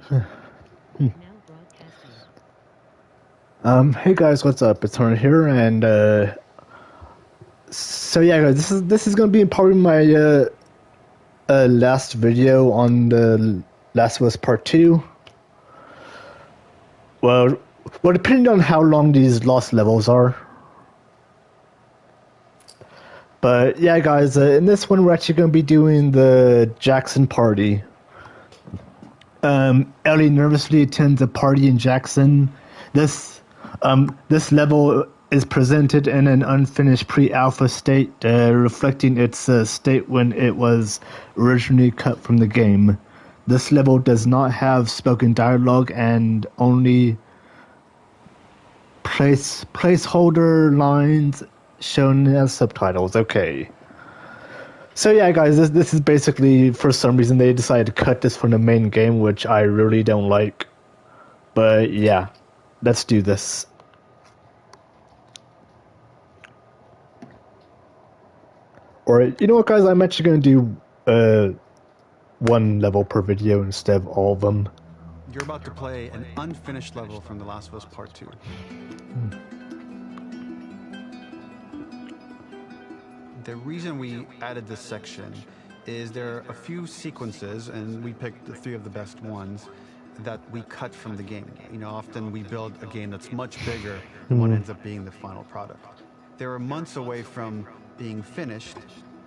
Hey guys, what's up? It's Horn here, and so yeah, guys, this is gonna be probably my last video on the Last of Us Part Two. Well, well, depending on how long these lost levels are. But yeah, guys, in this one we're actually gonna be doing the Jackson party. Ellie nervously attends a party in Jackson. This level is presented in an unfinished pre-alpha state, reflecting its state when it was originally cut from the game. This level does not have spoken dialogue and only placeholder lines shown as subtitles. Okay. So yeah, guys, this is basically, for some reason they decided to cut this from the main game, which I really don't like. But yeah, let's do this. Or you know what, guys? I'm actually gonna do one level per video instead of all of them. You're about to play an unfinished level from The Last of Us Part 2. The reason we added this section is there are a few sequences, and we picked the 3 of the best ones, that we cut from the game. You know, often we build a game that's much bigger than what ends up being the final product. They were months away from being finished,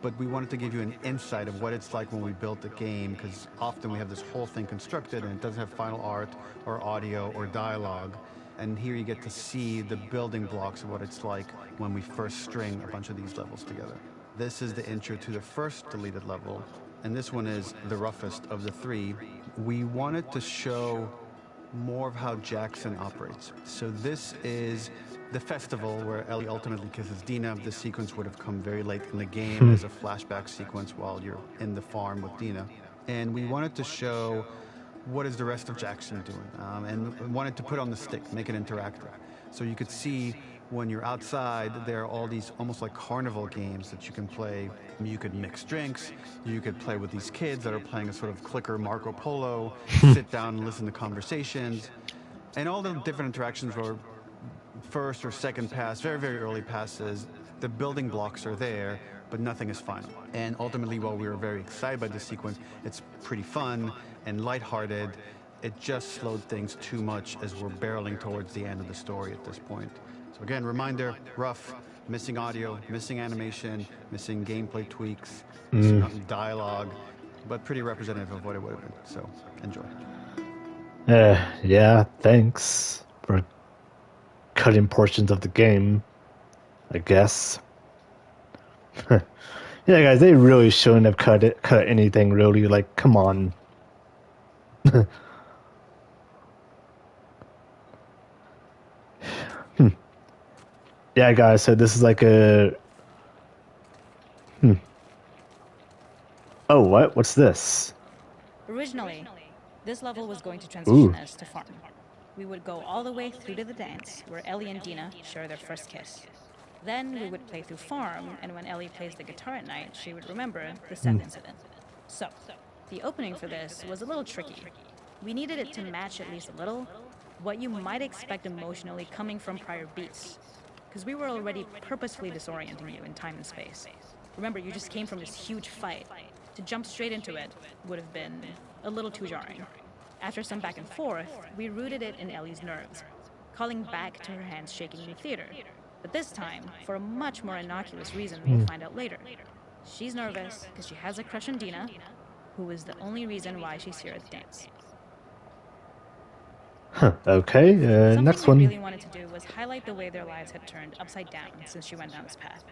but we wanted to give you an insight of what it's like when we built the game, because often we have this whole thing constructed and it doesn't have final art or audio or dialogue. And here you get to see the building blocks of what it's like when we first string a bunch of these levels together. This is the intro to the first deleted level, and this one is the roughest of the 3. We wanted to show more of how Jackson operates. So this is the festival where Ellie ultimately kisses Dina. This sequence would have come very late in the game as a flashback sequence while you're in the farm with Dina. And we wanted to show what is the rest of Jackson doing, and wanted to put on the stick, make it interactive. So you could see when you're outside, there are all these almost like carnival games that you can play. You could mix drinks, you could play with these kids that are playing a sort of clicker Marco Polo, sit down and listen to conversations. And all the different interactions were first or second pass, very, very early passes. The building blocks are there, but nothing is final. And ultimately, while we were very excited by this sequence, it's pretty fun and lighthearted. It just slowed things too much as we're barreling towards the end of the story at this point. So again, reminder, rough, missing audio, missing animation, missing gameplay tweaks, missing dialogue, but pretty representative of what it would have been. So enjoy. Yeah, thanks for cutting portions of the game, I guess. Yeah, guys, they really shouldn't have cut anything, really. Like, come on. Yeah, guys, so this is like a... Oh, what? What's this? Originally, this level was going to transition Ooh. us to farm. We would go all the way through to the dance, where Ellie and Dina share their first kiss. Then we would play through farm, and when Ellie plays the guitar at night, she would remember the Seth incident. So, the opening for this was a little tricky. We needed it to match at least a little what you might expect emotionally coming from prior beats, because we were already purposefully disorienting you in time and space. Remember, you just came from this huge fight. To jump straight into it would have been a little too jarring. After some back and forth, we rooted it in Ellie's nerves, calling back to her hands shaking in the theater. But this time, for a much more innocuous reason we'll find out later. She's nervous because she has a crush on Dina, who is the only reason why she's here at the dance. Okay, next Something one. we really wanted to do was highlight the way their lives had turned upside down since she went down this path.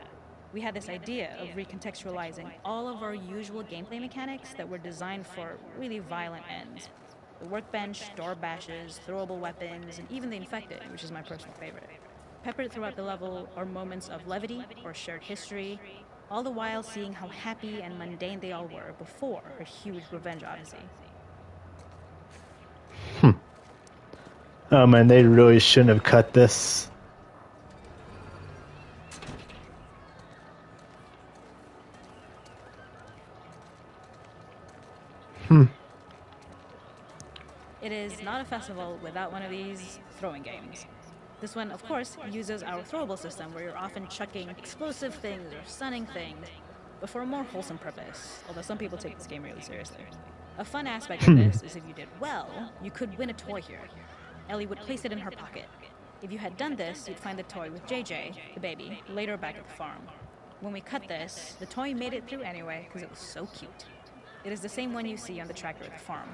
We had this idea of recontextualizing all of our usual gameplay mechanics that were designed for really violent ends. The workbench, door bashes, throwable weapons, and even the infected, which is my personal favorite. Peppered throughout the level are moments of levity or shared history, all the while seeing how happy and mundane they all were before her huge revenge odyssey. Oh man, they really shouldn't have cut this. It is not a festival without one of these throwing games. This one, of course, uses our throwable system where you're often chucking explosive things or stunning things, but for a more wholesome purpose, although some people take this game really seriously. A fun aspect of this is if you did well, you could win a toy here. Ellie would place it in her pocket. If you had done this, you'd find the toy with JJ, the baby, later back at the farm. When we cut this, the toy made it through anyway because it was so cute. It is the same one you see on the tracker at the farm.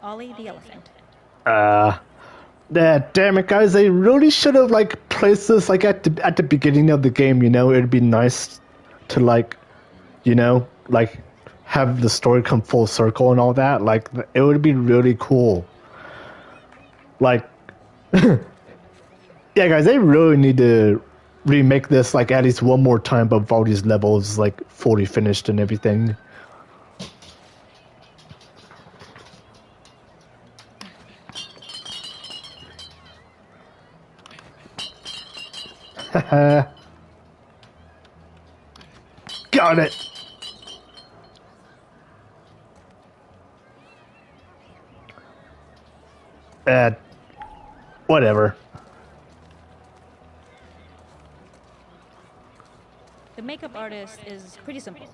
Ollie the elephant. Yeah, damn it, guys! They really should have like placed this like at the beginning of the game. You know, it'd be nice to like, you know, like have the story come full circle and all that. Like, it would be really cool. Like, yeah, guys, they really need to remake this like at least one more time, but with all these levels like fully finished and everything. Got it. Whatever. The makeup artist is pretty simple.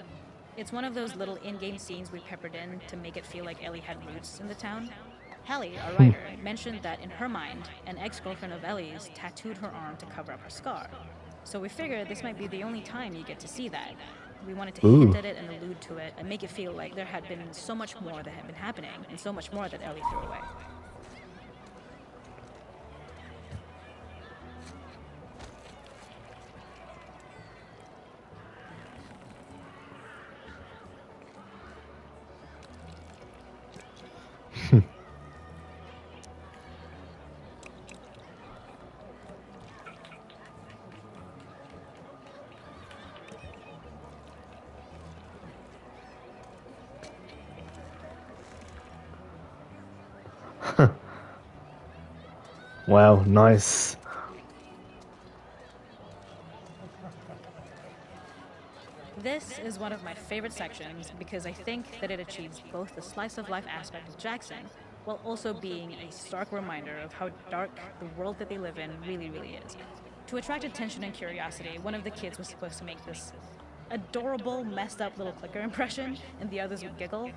It's one of those little in-game scenes we peppered in to make it feel like Ellie had roots in the town. Hallie, our writer, mentioned that in her mind, an ex-girlfriend of Ellie's tattooed her arm to cover up her scar. So we figured this might be the only time you get to see that. We wanted to hint at it and allude to it and make it feel like there had been so much more that had been happening and so much more that Ellie threw away. Wow, nice. This is one of my favorite sections because I think that it achieves both the slice of life aspect of Jackson while also being a stark reminder of how dark the world that they live in really, really is. To attract attention and curiosity, one of the kids was supposed to make this adorable, messed up little clicker impression, and the others would giggle.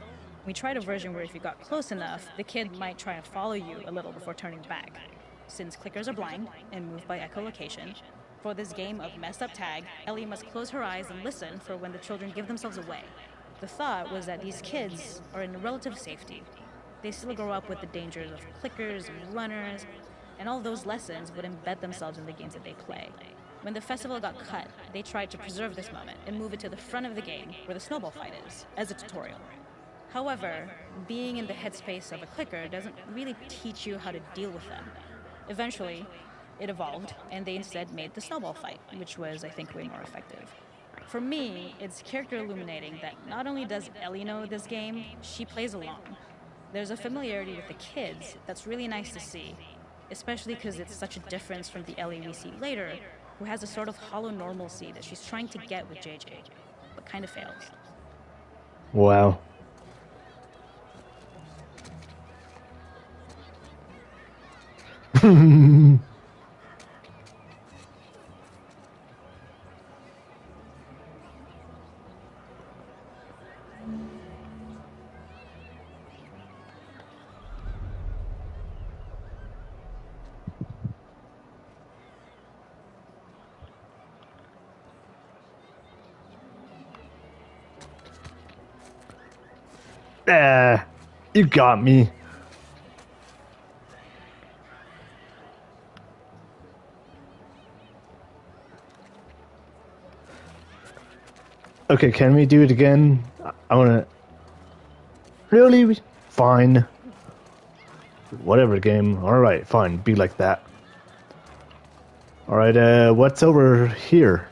We tried a version where if you got close enough, the kid might try and follow you a little before turning back. Since clickers are blind and move by echolocation, for this game of messed up tag, Ellie must close her eyes and listen for when the children give themselves away. The thought was that these kids are in relative safety. They still grow up with the dangers of clickers and runners, and all those lessons would embed themselves in the games that they play. When the festival got cut, they tried to preserve this moment and move it to the front of the game, where the snowball fight is, as a tutorial. However, being in the headspace of a clicker doesn't really teach you how to deal with them. Eventually, it evolved, and they instead made the snowball fight, which was, I think, way more effective. For me, it's character illuminating that not only does Ellie know this game, she plays along. There's a familiarity with the kids that's really nice to see, especially because it's such a difference from the Ellie we see later, who has a sort of hollow normalcy that she's trying to get with JJ, but kind of fails. Wow. You got me. Okay, can we do it again? I wanna... Really? Fine. Whatever, game. Alright, fine. Be like that. Alright, what's over here?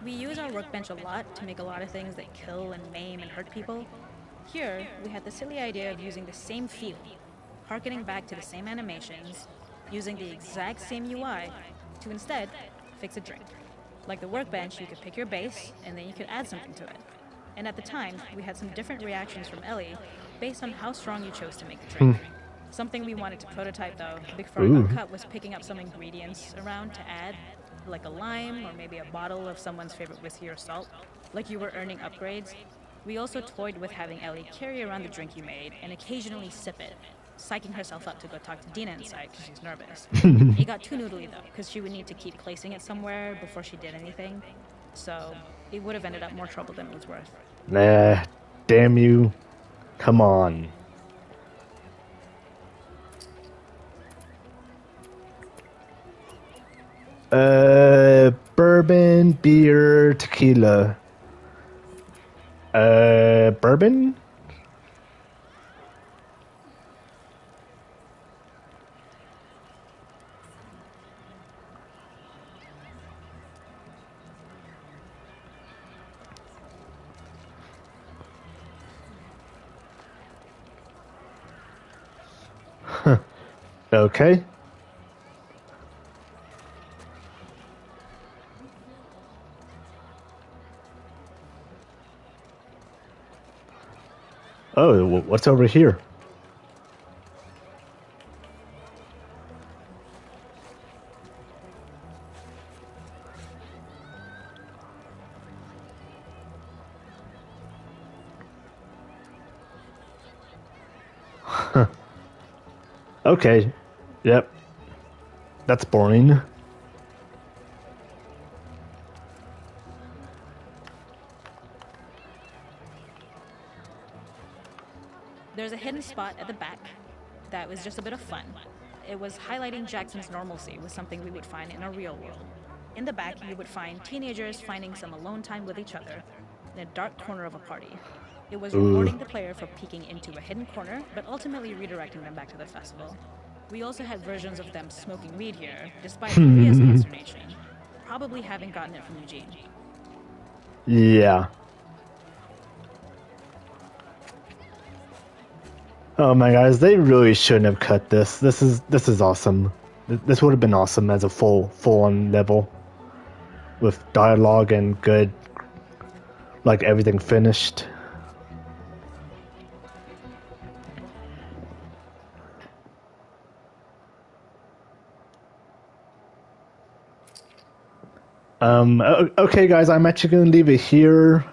We use our workbench a lot to make a lot of things that kill and maim and hurt people. Here, we had the silly idea of using the same feel, harkening back to the same animations, using the exact same UI to instead fix a drink. Like the workbench, you could pick your base, and then you could add something to it. And at the time, we had some different reactions from Ellie based on how strong you chose to make the drink. Something we wanted to prototype, though, before it got cut, was picking up some ingredients around to add, like a lime or maybe a bottle of someone's favorite whiskey or salt, like you were earning upgrades. We also toyed with having Ellie carry around the drink you made and occasionally sip it, psyching herself up to go talk to Dina inside because she's nervous. It got too noodly, though, because she would need to keep placing it somewhere before she did anything. So it would have ended up more trouble than it was worth. Nah, damn you. Come on. Bourbon, beer, tequila. Bourbon? Okay. Oh, what's over here? Okay. Yep. That's boring. There's a hidden spot at the back that was just a bit of fun. It was highlighting Jackson's normalcy with something we would find in a real world. In the back, you would find teenagers finding some alone time with each other in a dark corner of a party. It was rewarding the player for peeking into a hidden corner, but ultimately redirecting them back to the festival. We also had versions of them smoking weed here, despite Maria's consternation, probably having gotten it from Eugene. Yeah. Oh my guys, they really shouldn't have cut this. This is awesome. This would have been awesome as a full-on level with dialogue and good, like everything finished. Okay guys, I'm actually gonna leave it here.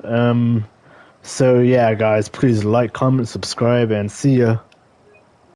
So yeah guys, please like, comment, subscribe, and see ya.